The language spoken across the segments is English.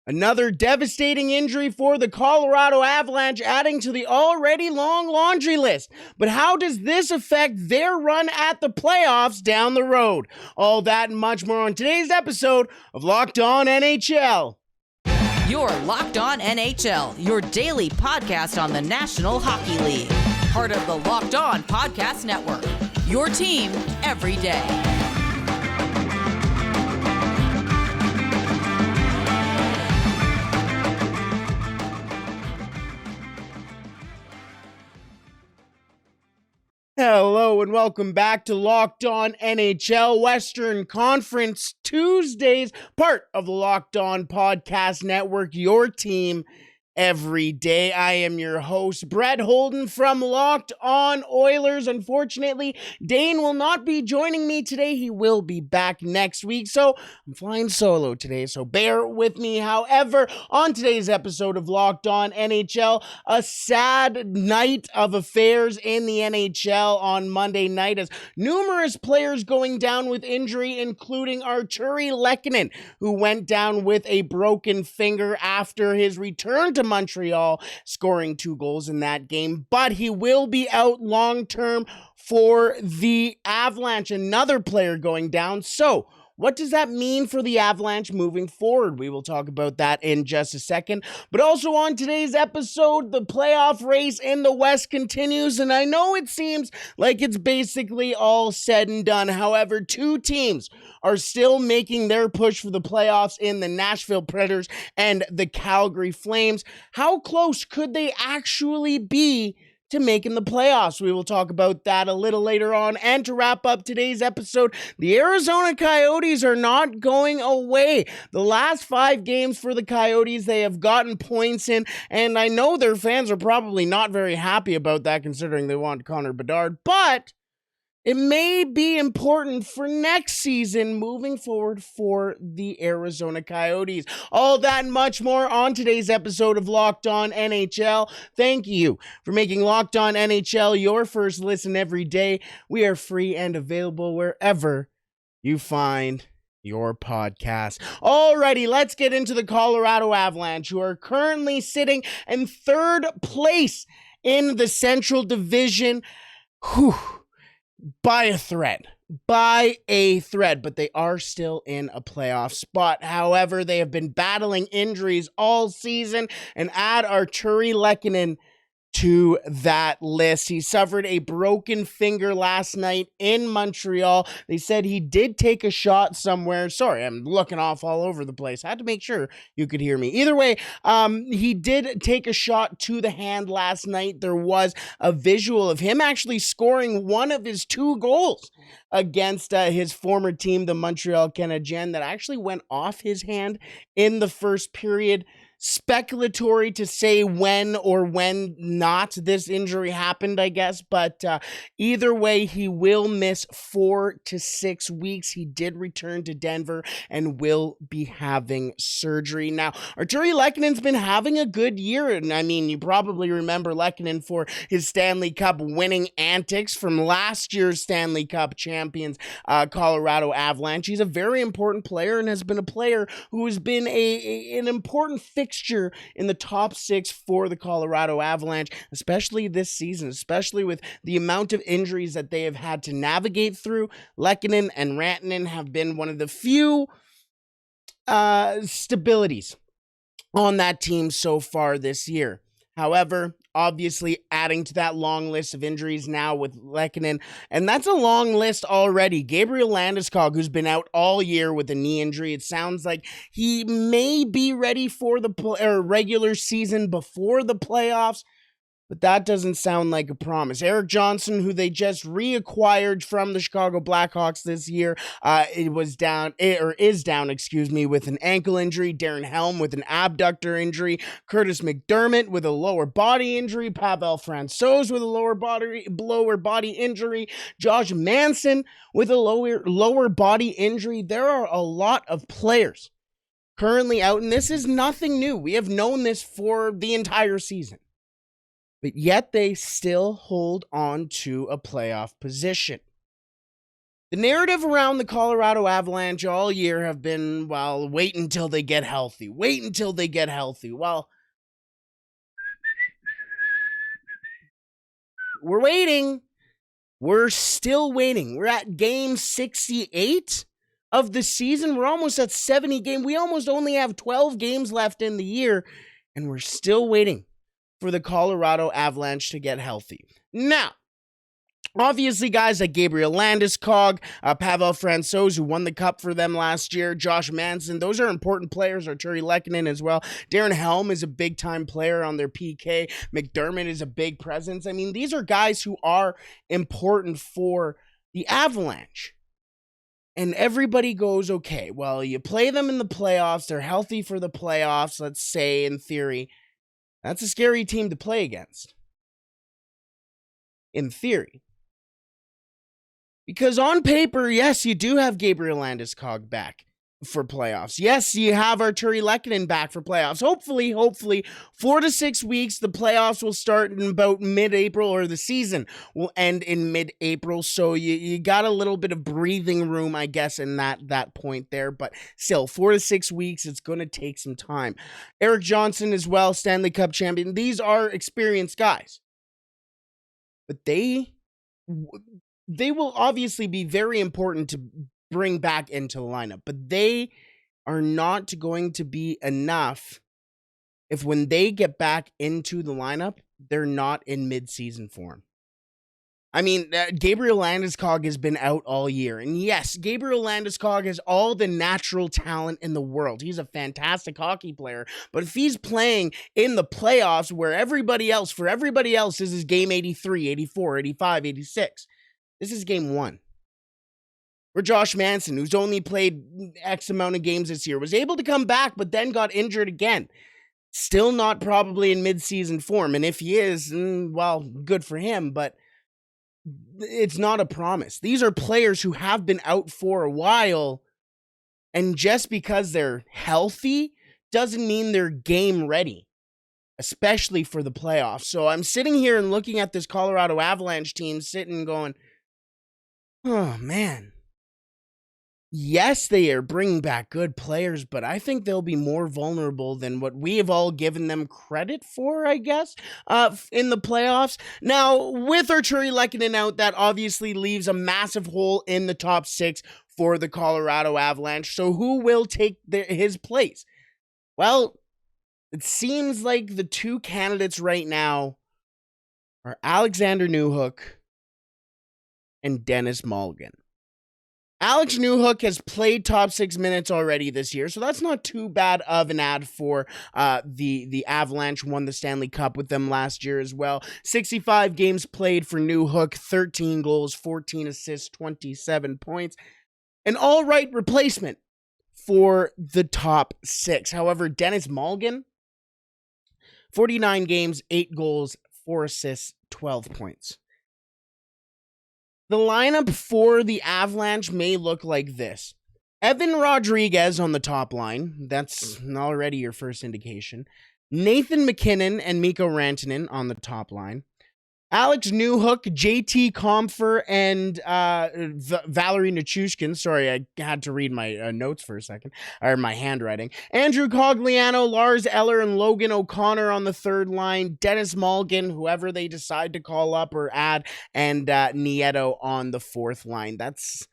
Another devastating injury for the Colorado Avalanche, adding to the already long laundry list. But how does this affect their run at the playoffs down the road? All that and much more on today's episode of Locked On NHL. You're Locked On NHL, your daily podcast on the National Hockey League. Part of the Locked On Podcast Network, your team every day. Hello and welcome back to Locked On NHL Western Conference Tuesdays, part of the Locked On Podcast Network, your team every day. I am your host, Brett Holden from Locked On Oilers. Unfortunately, Dane will not be joining me today. He will be back next week, so I'm flying solo today, so bear with me. However, on today's episode of Locked On NHL, a sad night of affairs in the NHL on Monday night as numerous players going down with injury, including Artturi Lehkonen, who went down with a broken finger after his return to Montreal, scoring 2 goals in that game, but he will be out long-term for the Avalanche. Another player going down. So, what does that mean for the Avalanche moving forward? We will talk about that in just a second. But also on today's episode, the playoff race in the West continues, and I know it seems like it's basically all said and done. However, 2 teams are still making their push for the playoffs in the Nashville Predators and the Calgary Flames. How close could they actually be to making the playoffs? We will talk about that a little later on. And to wrap up today's episode, the Arizona Coyotes are not going away. The last 5 games for the Coyotes, they have gotten points in, and I know their fans are probably not very happy about that considering they want Connor Bedard, but it may be important for next season moving forward for the Arizona Coyotes. All that and much more on today's episode of Locked On NHL. Thank you for making Locked On NHL your first listen every day. We are free and available wherever you find your podcast. Alrighty, let's get into the Colorado Avalanche, who are currently sitting in 3rd place in the Central Division. By a thread, but they are still in a playoff spot. However, they have been battling injuries all season, and add Artturi Lehkonen to that list. He suffered a broken finger last night in Montreal. They said he did take a shot somewhere. Sorry, I'm looking off all over the place. I had to make sure you could hear me. Either way, he did take a shot to the hand last night. There was a visual of him actually scoring one of his 2 goals against his former team, the Montreal Canadiens, that actually went off his hand in the first period. Speculatory to say when or when not this injury happened, I guess, but either way, he will miss 4 to 6 weeks. He did return to Denver and will be having surgery. Now, Artturi Lehkonen's been having a good year, and I mean, you probably remember Lehkonen for his Stanley Cup winning antics from last year's Stanley Cup champions, Colorado Avalanche. He's a very important player and has been a player who has been an important fixture in the top 6 for the Colorado Avalanche, especially this season, especially with the amount of injuries that they have had to navigate through. Lehkonen and Rantanen have been one of the few stabilities on that team so far this year. However, obviously adding to that long list of injuries now with Lehkonen, and that's a long list already. Gabriel Landeskog, who's been out all year with a knee injury, it sounds like he may be ready for the regular season before the playoffs, but that doesn't sound like a promise. Erik Johnson, who they just reacquired from the Chicago Blackhawks this year, is down with an ankle injury. Darren Helm with an abductor injury. Curtis McDermott with a lower body injury. Pavel Francouz with a lower body injury. Josh Manson with a lower body injury. There are a lot of players currently out, and this is nothing new. We have known this for the entire season. But yet they still hold on to a playoff position. The narrative around the Colorado Avalanche all year have been, well, wait until they get healthy. Wait until they get healthy. Well, we're waiting. We're still waiting. We're at game 68 of the season. We're almost at 70 games. We almost only have 12 games left in the year, and we're still waiting for the Colorado Avalanche to get healthy. Now, obviously, guys like Gabriel Landeskog, Pavel Francouz, who won the cup for them last year, Josh Manson, those are important players. Artturi Lehkonen as well. Darren Helm is a big-time player on their PK. McDermott is a big presence. I mean, these are guys who are important for the Avalanche. And everybody goes, okay, well, you play them in the playoffs. They're healthy for the playoffs, let's say, in theory. That's a scary team to play against. In theory. Because on paper, yes, you do have Gabriel Landeskog back for playoffs. Yes, you have Artturi Lehkonen back for playoffs. Hopefully, 4 to 6 weeks, the playoffs will start in about mid-April, or the season will end in mid-April. So you got a little bit of breathing room, I guess, in that point there. But still, 4 to 6 weeks, it's going to take some time. Erik Johnson as well, Stanley Cup champion. These are experienced guys. But they will obviously be very important to bring back into the lineup, but they are not going to be enough if when they get back into the lineup, they're not in mid-season form. I mean, Gabriel Landeskog has been out all year, and yes, Gabriel Landeskog has all the natural talent in the world. He's a fantastic hockey player, but if he's playing in the playoffs where for everybody else, this is game 83, 84, 85, 86. This is game 1. Where Josh Manson, who's only played X amount of games this year, was able to come back, but then got injured again. Still not probably in mid-season form. And if he is, well, good for him, but it's not a promise. These are players who have been out for a while, and just because they're healthy doesn't mean they're game ready, especially for the playoffs. So I'm sitting here and looking at this Colorado Avalanche team, sitting going, oh, man. Yes, they are bringing back good players, but I think they'll be more vulnerable than what we have all given them credit for, I guess, in the playoffs. Now, with Artturi Lehkonen out, that obviously leaves a massive hole in the top 6 for the Colorado Avalanche. So who will take his place? Well, it seems like the two candidates right now are Alexander Newhook and Dennis Malgin. Alex Newhook has played top 6 minutes already this year, so that's not too bad of an ad for the Avalanche. Won the Stanley Cup with them last year as well. 65 games played for Newhook, 13 goals, 14 assists, 27 points. An all-right replacement for the top 6. However, Dennis Malgin, 49 games, 8 goals, 4 assists, 12 points. The lineup for the Avalanche may look like this. Evan Rodriguez on the top line. That's already your first indication. Nathan McKinnon and Mikko Rantanen on the top line. Alex Newhook, JT Compher, and Valerie Nichushkin. Sorry, I had to read my notes for a second, or my handwriting. Andrew Cogliano, Lars Eller, and Logan O'Connor on the third line. Dennis Malgin, whoever they decide to call up or add, and Nieto on the fourth line. That's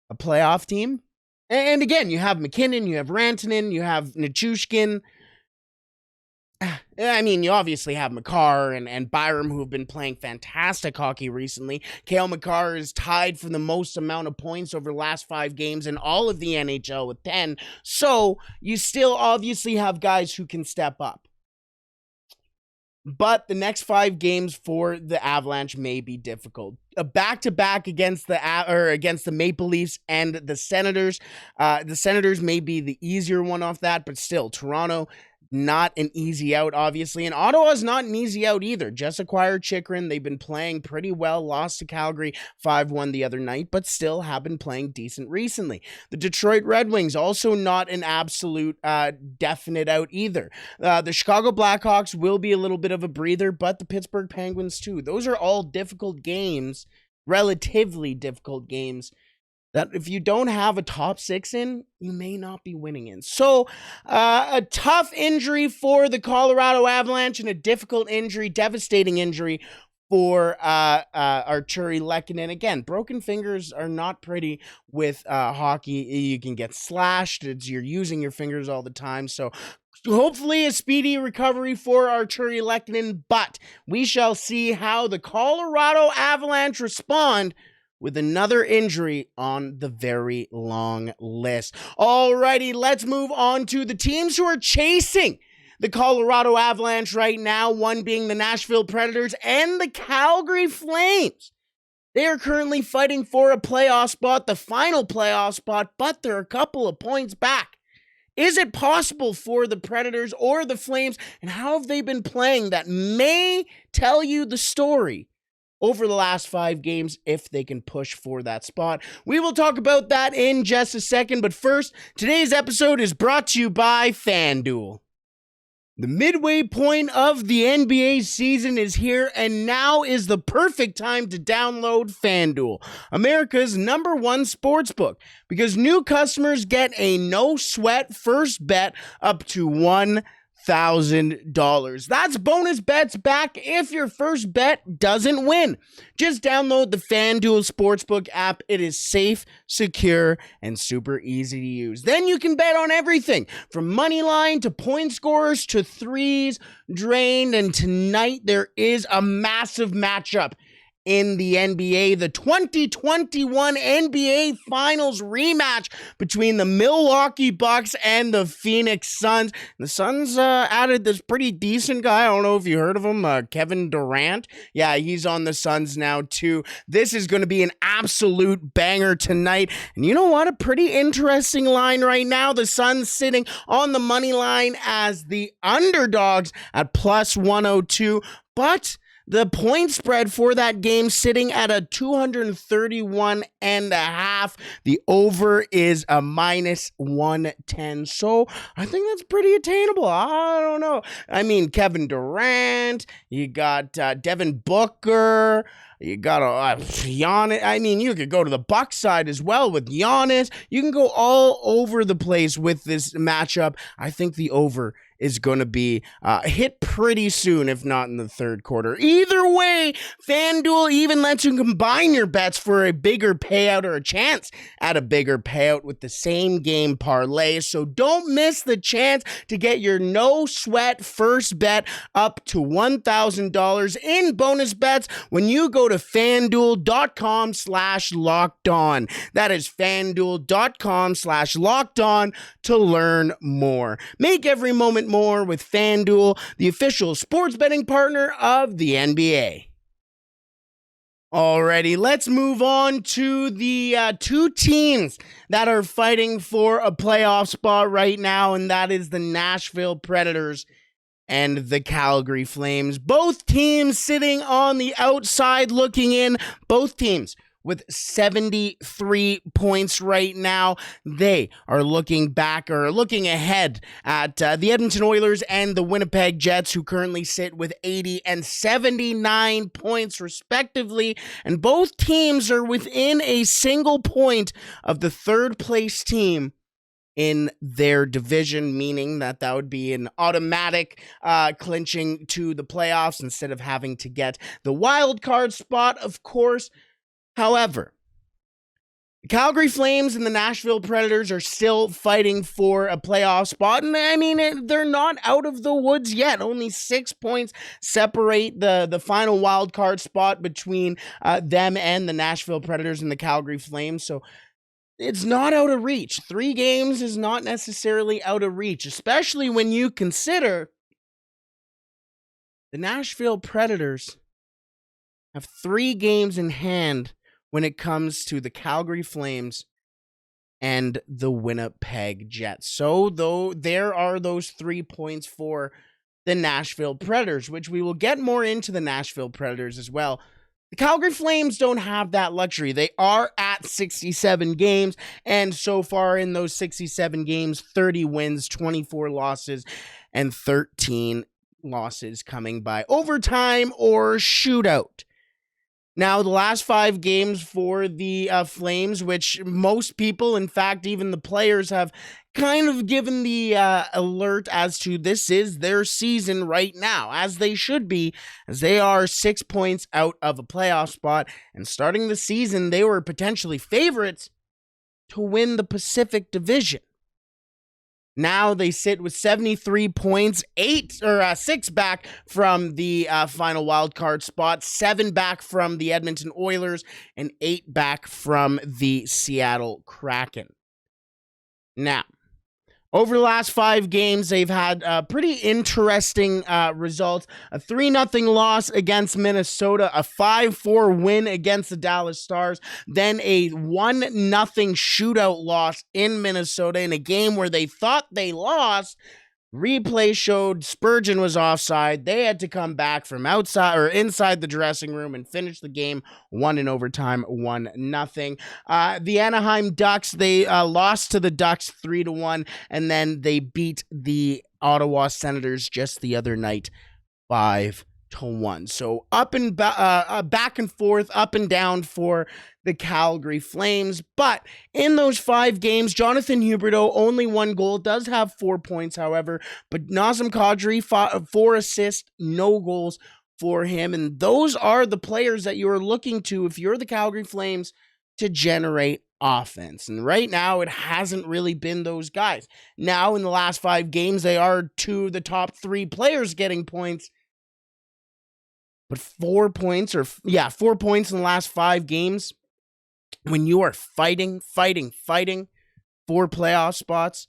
a playoff team. And again, you have McKinnon, you have Rantanen, you have Nichushkin. I mean, you obviously have Makar and Byram, who have been playing fantastic hockey recently. Cale Makar is tied for the most amount of points over the last 5 games in all of the NHL with 10. So you still obviously have guys who can step up. But the next 5 games for the Avalanche may be difficult. A back-to-back against the Maple Leafs and the Senators. The Senators may be the easier one off that, but still, Toronto, not an easy out, obviously. And Ottawa's not an easy out either. Just acquired Chychrun. They've been playing pretty well. Lost to Calgary 5-1 the other night, but still have been playing decent recently. The Detroit Red Wings, also not an absolute definite out either. The Chicago Blackhawks will be a little bit of a breather, but the Pittsburgh Penguins too. Those are all difficult games, relatively difficult games that if you don't have a top 6 in, you may not be winning in. So a tough injury for the Colorado Avalanche and a difficult injury, devastating injury for Artturi Lehkonen. Again, broken fingers are not pretty with hockey. You can get slashed. You're using your fingers all the time. So hopefully a speedy recovery for Artturi Lehkonen, but we shall see how the Colorado Avalanche respond with another injury on the very long list. Alrighty, let's move on to the teams who are chasing the Colorado Avalanche right now, one being the Nashville Predators and the Calgary Flames. They are currently fighting for a playoff spot, the final playoff spot, but they're a couple of points back. Is it possible for the Predators or the Flames, and how have they been playing that may tell you the story over the last 5 games if they can push for that spot? We will talk about that in just a second, but first, today's episode is brought to you by FanDuel. The midway point of the NBA season is here, and now is the perfect time to download FanDuel, America's #1 sportsbook, because new customers get a no-sweat first bet up to $1,000. That's bonus bets back if your first bet doesn't win. Just download the FanDuel Sportsbook app. It is safe, secure, and super easy to use. Then you can bet on everything from money line to point scorers to threes drained. And tonight there is a massive matchup in the NBA, the 2021 NBA Finals rematch between the Milwaukee Bucks and the Phoenix Suns. The Suns added this pretty decent guy. I don't know if you heard of him, Kevin Durant. Yeah, he's on the Suns now too. This is going to be an absolute banger tonight. And you know what? A pretty interesting line right now. The Suns sitting on the money line as the underdogs at +102, but the point spread for that game sitting at a 231.5. The over is a -110. So I think that's pretty attainable. I don't know. I mean, Kevin Durant, you got Devin Booker, you got Giannis. I mean, you could go to the Bucks side as well with Giannis. You can go all over the place with this matchup. I think the over is going to be hit pretty soon, if not in the third quarter. Either way, FanDuel even lets you combine your bets for a bigger payout or a chance at a bigger payout with the same game parlay. So don't miss the chance to get your no-sweat first bet up to $1,000 in bonus bets when you go to FanDuel.com/lockedon. That is FanDuel.com/lockedon to learn more. Make every moment more with FanDuel, the official sports betting partner of the NBA. Alrighty, let's move on to the 2 teams that are fighting for a playoff spot right now, and that is the Nashville Predators and the Calgary Flames. Both teams sitting on the outside looking in. Both teams with 73 points right now. They are looking ahead at the Edmonton Oilers and the Winnipeg Jets, who currently sit with 80 and 79 points respectively. And both teams are within a single point of the third place team in their division, meaning that would be an automatic clinching to the playoffs instead of having to get the wild card spot, of course. However, the Calgary Flames and the Nashville Predators are still fighting for a playoff spot. And I mean, they're not out of the woods yet. Only 6 points separate the final wild card spot between them and the Nashville Predators and the Calgary Flames. So it's not out of reach. 3 games is not necessarily out of reach, especially when you consider the Nashville Predators have 3 games in hand when it comes to the Calgary Flames and the Winnipeg Jets. So, though, there are those 3 points for the Nashville Predators, which we will get more into the Nashville Predators as well. The Calgary Flames don't have that luxury. They are at 67 games, and so far in those 67 games, 30 wins, 24 losses, and 13 losses coming by overtime or shootout. Now, the last 5 games for the Flames, which most people, in fact, even the players, have kind of given the alert as to this is their season right now, as they should be, as they are 6 points out of a playoff spot. And starting the season, they were potentially favorites to win the Pacific Division. Now they sit with 73 points, 6 back from the final wild card spot, 7 back from the Edmonton Oilers, and 8 back from the Seattle Kraken. Now, over the last 5 games, they've had pretty interesting results. A 3-0 loss against Minnesota, a 5-4 win against the Dallas Stars, then a 1-0 shootout loss in Minnesota in a game where they thought they lost. Replay showed Spurgeon was offside. They had to come back from outside or inside the dressing room and finish the game 1 in overtime, 1-0. The Anaheim Ducks, they lost to the Ducks 3-1, and then they beat the Ottawa Senators just the other night 5-1. So up and back and forth, up and down for the Calgary Flames. But in those 5 games, Jonathan Huberdeau, only 1 goal, does have 4 points, however. But Nazem Kadri, 4 assists, no goals for him. And those are the players that you are looking to if you're the Calgary Flames to generate offense. And right now, it hasn't really been those guys. Now, in the last 5 games, they are 2 of the top 3 players getting points. But 4 points in the last 5 games, when you are fighting for playoff spots,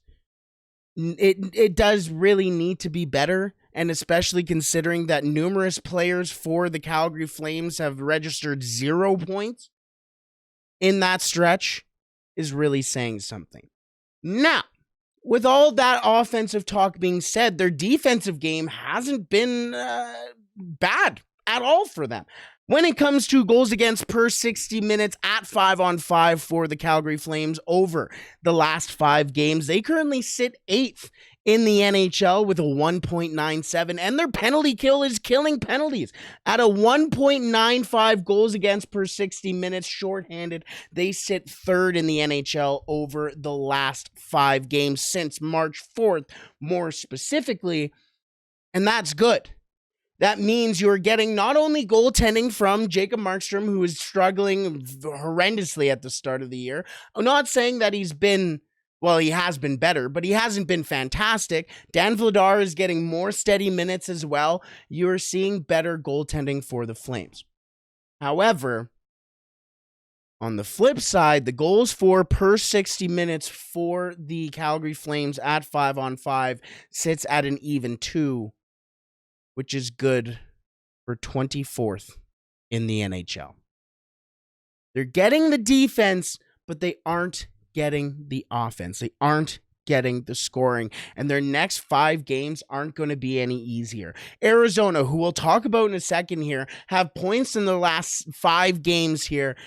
it does really need to be better. And especially considering that numerous players for the Calgary Flames have registered 0 points in that stretch is really saying something. Now, with all that offensive talk being said, their defensive game hasn't been bad at all for them. When it comes to goals against per 60 minutes at 5-on-5 for the Calgary Flames over the last 5 games, they currently sit 8th in the NHL with a 1.97, and their penalty kill is killing penalties at a 1.95 goals against per 60 minutes shorthanded. They sit 3rd in the NHL over the last 5 games since March 4th, more specifically, and that's good. That means you're getting not only goaltending from Jacob Markstrom, who is struggling horrendously at the start of the year. I'm not saying that he has been better, but he hasn't been fantastic. Dan Vladar is getting more steady minutes as well. You're seeing better goaltending for the Flames. However, on the flip side, the goals for per 60 minutes for the Calgary Flames at 5-on-5 sits at an even 2, which is good for 24th in the NHL. They're getting the defense, but they aren't getting the offense. They aren't getting the scoring, and their next 5 games aren't going to be any easier. Arizona, who we'll talk about in a second here, have points in the last 5 games here.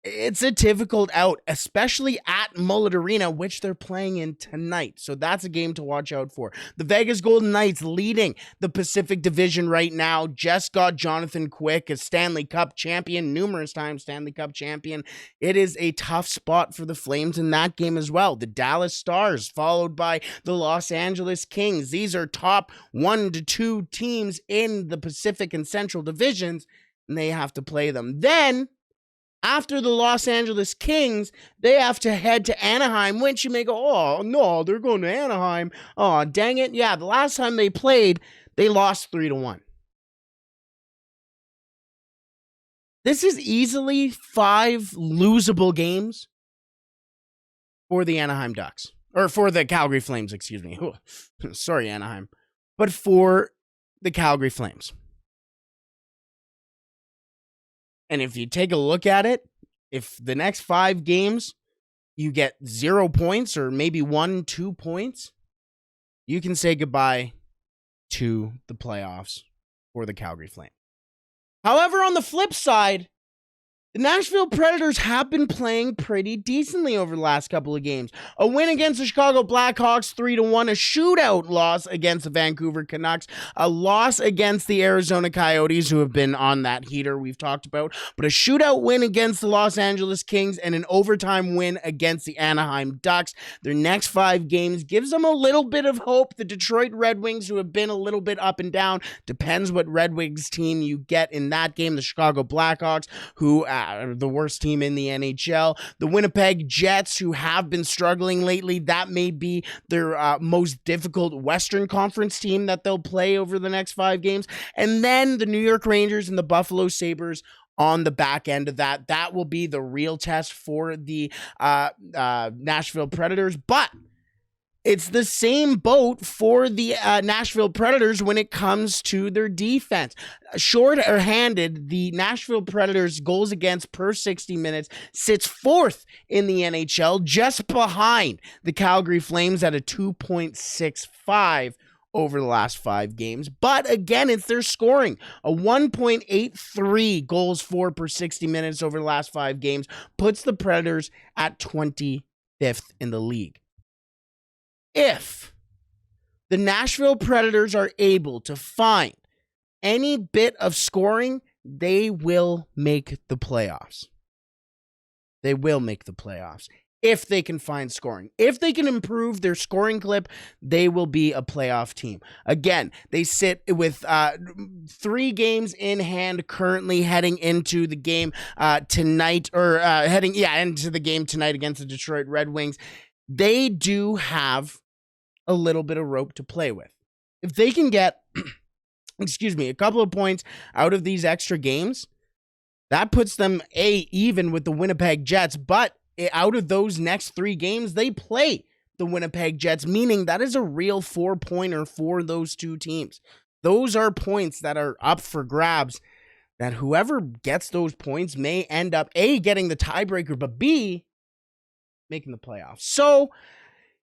It's a difficult out, especially at Mullet Arena, which they're playing in tonight. So that's a game to watch out for. The Vegas Golden Knights, leading the Pacific Division right now, just got Jonathan Quick, a Stanley Cup champion, numerous times Stanley Cup champion. It is a tough spot for the Flames in that game as well. The Dallas Stars, followed by the Los Angeles Kings. These are top 1 to 2 teams in the Pacific and Central Divisions, and they have to play them. Then, after the Los Angeles Kings, they have to head to Anaheim, which you may go, oh, no, they're going to Anaheim. Oh, dang it. Yeah, the last time they played, they lost 3-1. This is easily 5 losable games for the Anaheim Ducks. Or for the Calgary Flames, excuse me. Sorry, Anaheim. But for the Calgary Flames. And if you take a look at it, if the next 5 games you get 0 points or maybe 1-2 points, you can say goodbye to the playoffs for the Calgary Flames. However, on the flip side, The Nashville Predators have been playing pretty decently over the last couple of games. A win against the Chicago Blackhawks 3-1, a shootout loss against the Vancouver Canucks, a loss against the Arizona Coyotes, who have been on that heater we've talked about, but a shootout win against the Los Angeles Kings and an overtime win against the Anaheim Ducks. Their next 5 games gives them a little bit of hope. The Detroit Red Wings, who have been a little bit up and down, depends what Red Wings team you get in that game. The Chicago Blackhawks, who the worst team in the NHL. The Winnipeg Jets, who have been struggling lately, that may be their most difficult Western Conference team that they'll play over the next 5 games. And then the New York Rangers and the Buffalo Sabres on the back end of that. That will be the real test for the Nashville Predators. But it's the same boat for the Nashville Predators when it comes to their defense. Short-handed, the Nashville Predators' goals against per 60 minutes sits 4th in the NHL, just behind the Calgary Flames at a 2.65 over the last 5 games. But again, it's their scoring. A 1.83 goals for per 60 minutes over the last 5 games puts the Predators at 25th in the league. If the Nashville Predators are able to find any bit of scoring, they will make the playoffs. They will make the playoffs if they can find scoring. If they can improve their scoring clip, they will be a playoff team. Again, they sit with 3 games in hand currently heading into the game tonight, or into the game tonight against the Detroit Red Wings. They do have a little bit of rope to play with. If they can get, a couple of points out of these extra games, that puts them even with the Winnipeg Jets. But out of those next 3 games, they play the Winnipeg Jets, meaning that is a real 4-pointer for those 2 teams. Those are points that are up for grabs, that whoever gets those points may end up A, getting the tiebreaker, but B, making the playoffs. So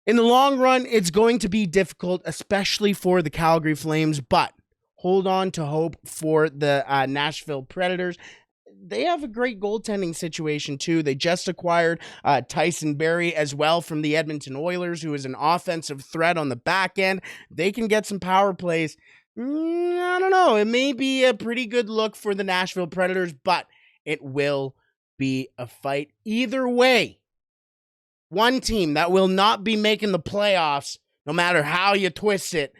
in the long run, it's going to be difficult, especially for the Calgary Flames, but hold on to hope for the Nashville Predators. They have a great goaltending situation, too. They just acquired Tyson Barrie as well from the Edmonton Oilers, who is an offensive threat on the back end. They can get some power plays. I don't know. It may be a pretty good look for the Nashville Predators, but it will be a fight either way. One team that will not be making the playoffs, no matter how you twist it,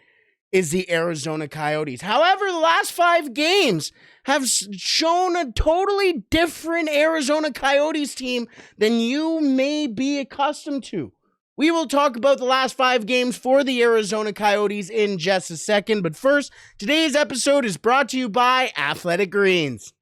is the Arizona Coyotes. However, the last 5 games have shown a totally different Arizona Coyotes team than you may be accustomed to. We will talk about the last 5 games for the Arizona Coyotes in just a second, but first, today's episode is brought to you by Athletic Greens.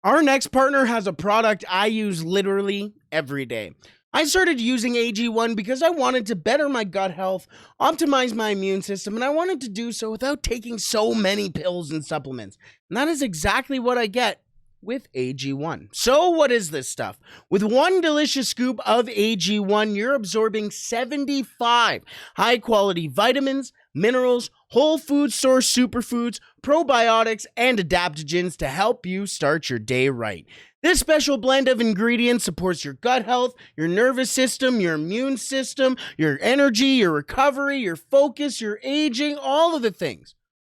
Our next partner has a product I use literally every day. I started using AG1 because I wanted to better my gut health, optimize my immune system, and I wanted to do so without taking so many pills and supplements. And that is exactly what I get with AG1. So what is this stuff? With 1 delicious scoop of AG1, you're absorbing 75 high-quality vitamins, minerals, whole food source superfoods, probiotics, and adaptogens to help you start your day right. This special blend of ingredients supports your gut health, your nervous system, your immune system, your energy, your recovery, your focus, your aging, all of the things.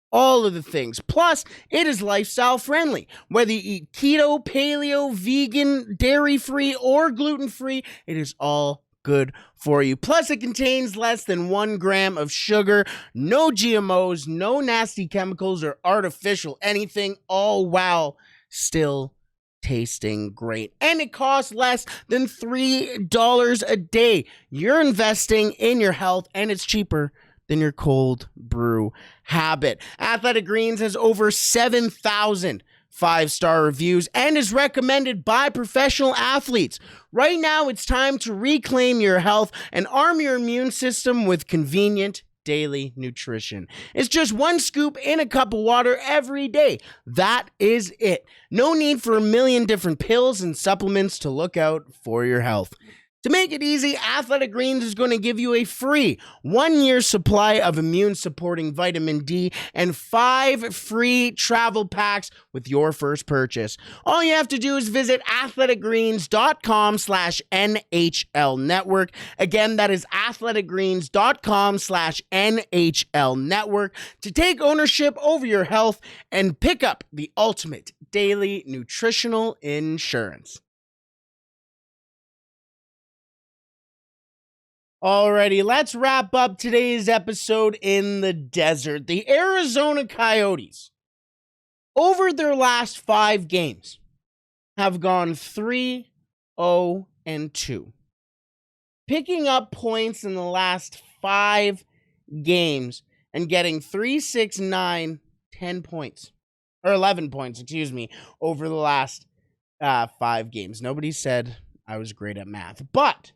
All of the things. Plus, it is lifestyle friendly. Whether you eat keto, paleo, vegan, dairy-free, or gluten-free, it is all good for you. Plus, it contains less than 1 gram of sugar, no GMOs, no nasty chemicals or artificial anything, all while still tasting great. And it costs less than $3 a day. You're investing in your health, and it's cheaper than your cold brew habit. Athletic Greens has over 7,000 5-star reviews and is recommended by professional athletes. Right now, it's time to reclaim your health and arm your immune system with convenient daily nutrition. It's just 1 scoop in a cup of water every day. That is it. No need for a million different pills and supplements to look out for your health. To make it easy, Athletic Greens is going to give you a free 1-year supply of immune-supporting vitamin D and 5 free travel packs with your first purchase. All you have to do is visit athleticgreens.com/NHL Network. Again, that is athleticgreens.com/NHL Network to take ownership over your health and pick up the ultimate daily nutritional insurance. Alrighty, let's wrap up today's episode in the desert. The Arizona Coyotes, over their last 5 games, have gone 3-0-2. Picking up points in the last 5 games and getting 3, 6, 9, 10 points. Or 11 points, over the last 5 games. Nobody said I was great at math, but...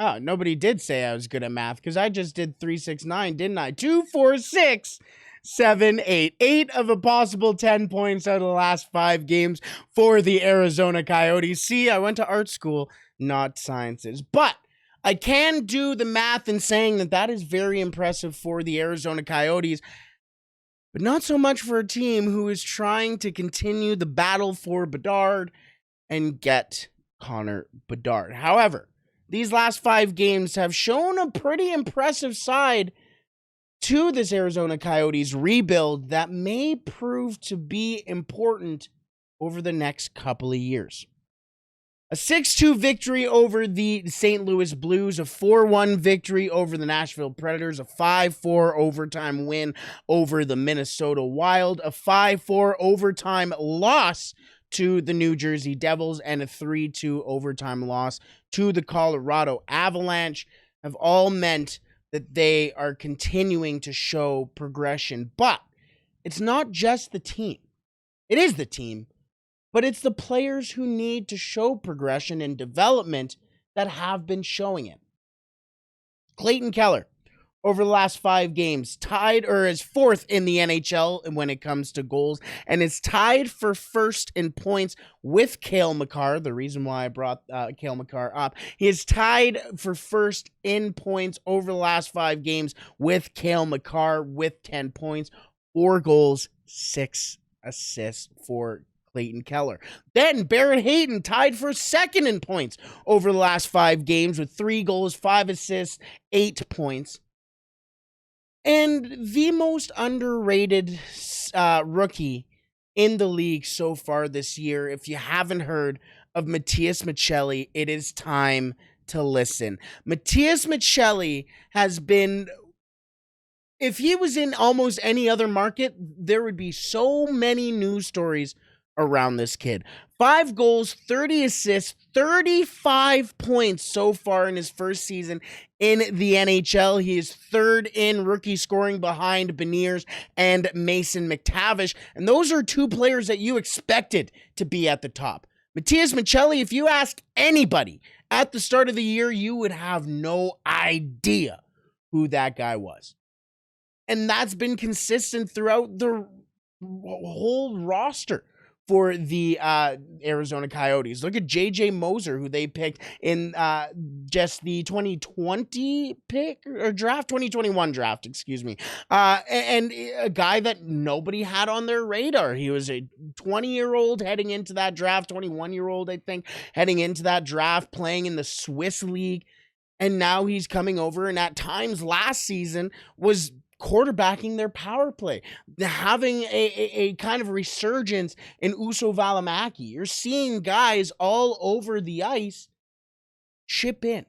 Oh, nobody did say I was good at math because I just did 3, 6, 9, didn't I? 2, 4, 6, 7, 8. 8 of a possible 10 points out of the last 5 games for the Arizona Coyotes. See, I went to art school, not sciences. But I can do the math in saying that is very impressive for the Arizona Coyotes, but not so much for a team who is trying to continue the battle for Bedard and get Connor Bedard. However, these last 5 games have shown a pretty impressive side to this Arizona Coyotes rebuild that may prove to be important over the next couple of years. A 6-2 victory over the St. Louis Blues, a 4-1 victory over the Nashville Predators, a 5-4 overtime win over the Minnesota Wild, a 5-4 overtime loss to the New Jersey Devils, and a 3-2 overtime loss to the Colorado Avalanche have all meant that they are continuing to show progression. But it's not just the team. It is the team, but it's the players who need to show progression and development that have been showing it. Clayton Keller, over the last 5 games, tied or is 4th in the NHL when it comes to goals, and is tied for 1st in points with Cale Makar. The reason why I brought Cale Makar up, he is tied for 1st in points over the last 5 games with Cale Makar with 10 points, 4 goals, 6 assists for Clayton Keller. Then Barrett Hayton tied for 2nd in points over the last 5 games with 3 goals, 5 assists, 8 points. And the most underrated rookie in the league so far this year, if you haven't heard of Matias Maccelli, it is time to listen. Matias Maccelli has been, if he was in almost any other market, there would be so many news stories around this kid. 5 goals, 30 assists, 35 points so far in his first season in the NHL. He is 3rd in rookie scoring behind Beniers and Mason McTavish. And those are 2 players that you expected to be at the top. Matias Maccelli, if you ask anybody at the start of the year, you would have no idea who that guy was. And that's been consistent throughout the whole roster for the Arizona Coyotes. Look at J.J. Moser, who they picked in just the 2020 pick or draft, 2021 draft, and a guy that nobody had on their radar. He was a 20-year-old heading into that draft, 21-year-old, I think, heading into that draft, playing in the Swiss League, and now he's coming over, and at times last season was quarterbacking their power play, having a kind of resurgence in Uso Valimaki. You're seeing guys all over the ice chip in.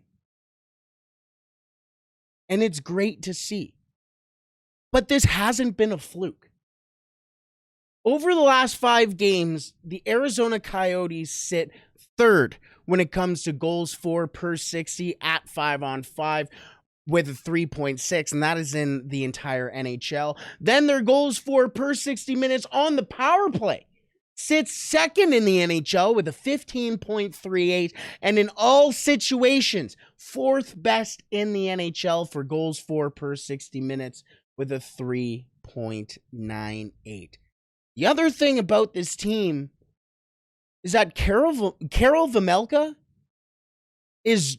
And it's great to see. But this hasn't been a fluke. Over the last 5 games, the Arizona Coyotes sit 3rd when it comes to goals for per 60 at 5-on-5. With a 3.6, and that is in the entire NHL. Then their goals for per 60 minutes on the power play sits 2nd in the NHL with a 15.38, and in all situations, 4th best in the NHL for goals for per 60 minutes with a 3.98. The other thing about this team is that Karel Vejmelka is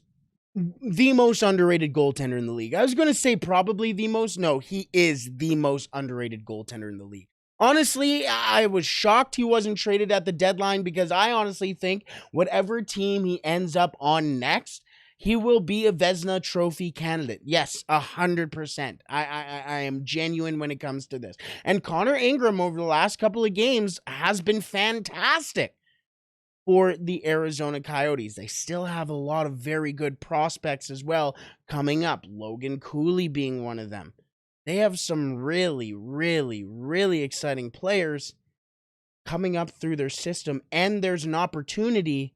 the most underrated goaltender in the league. I was going to say probably the most. No, he is the most underrated goaltender in the league. Honestly, I was shocked he wasn't traded at the deadline because I honestly think whatever team he ends up on next, he will be a Vezina Trophy candidate. Yes, 100%. I am genuine when it comes to this. And Connor Ingram over the last couple of games has been fantastic for the Arizona Coyotes. They still have a lot of very good prospects as well coming up. Logan Cooley being one of them. They have some really, really, really exciting players coming up through their system, and there's an opportunity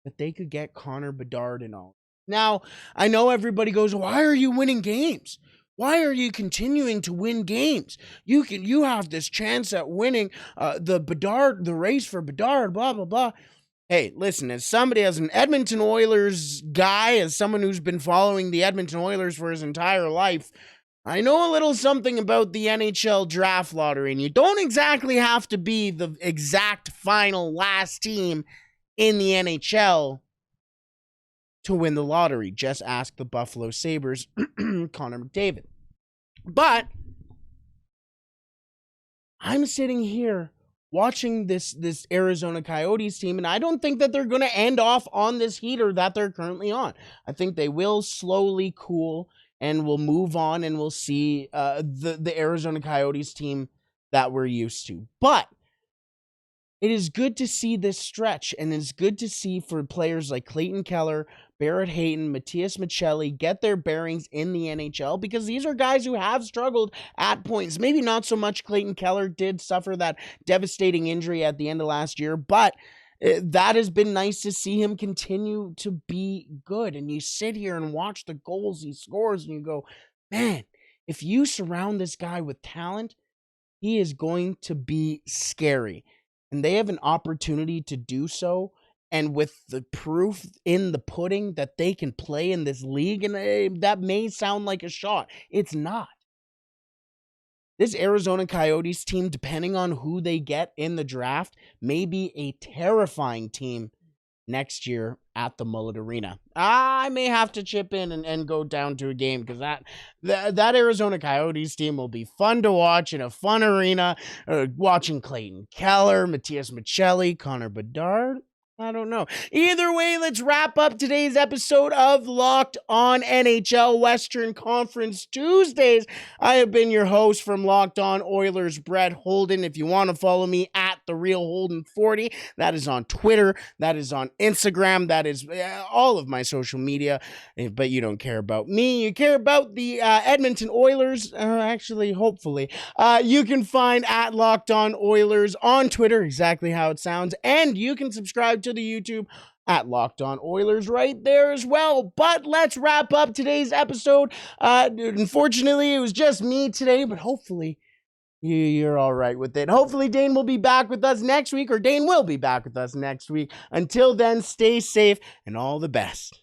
that they could get Connor Bedard and all. Now, I know everybody goes, why are you winning games? Why are you continuing to win games? You have this chance at winning the race for Bedard, blah, blah, blah. Hey, listen, as an Edmonton Oilers guy, as someone who's been following the Edmonton Oilers for his entire life, I know a little something about the NHL draft lottery, and you don't exactly have to be the exact final last team in the NHL to win the lottery. Just ask the Buffalo Sabres, Connor McDavid. But I'm sitting here watching this Arizona Coyotes team, and I don't think that they're going to end off on this heater that they're currently on. I think they will slowly cool and we'll move on and we'll see the Arizona Coyotes team that we're used to. But it is good to see this stretch, and it's good to see for players like Clayton Keller, Barrett Hayton, Matias Maccelli get their bearings in the NHL, because these are guys who have struggled at points. Maybe not so much Clayton Keller did suffer that devastating injury at the end of last year, but that has been nice to see him continue to be good. And you sit here and watch the goals he scores and you go, man, if you surround this guy with talent, he is going to be scary. And they have an opportunity to do so. And with the proof in the pudding that they can play in this league, and that may sound like a shot, it's not. This Arizona Coyotes team, depending on who they get in the draft, may be a terrifying team next year at the Mullet Arena. I may have to chip in and go down to a game, because that Arizona Coyotes team will be fun to watch in a fun arena. Watching Clayton Keller, Matias Maccelli, Connor Bedard. I don't know. Either way, let's wrap up today's episode of Locked On NHL Western Conference Tuesdays. I have been your host from Locked On Oilers, Brett Holden. If you want to follow me at TheRealHolden40, that is on Twitter, that is on Instagram, that is all of my social media. But you don't care about me. You care about the Edmonton Oilers. Actually, hopefully. You can find at Locked On Oilers on Twitter, exactly how it sounds. And you can subscribe to the YouTube at Locked On Oilers right there as well. But let's wrap up today's episode. Unfortunately, it was just me today, but hopefully you're all right with it. Hopefully Dane will be back with us next week, or Dane will be back with us next week. Until then, stay safe and all the best.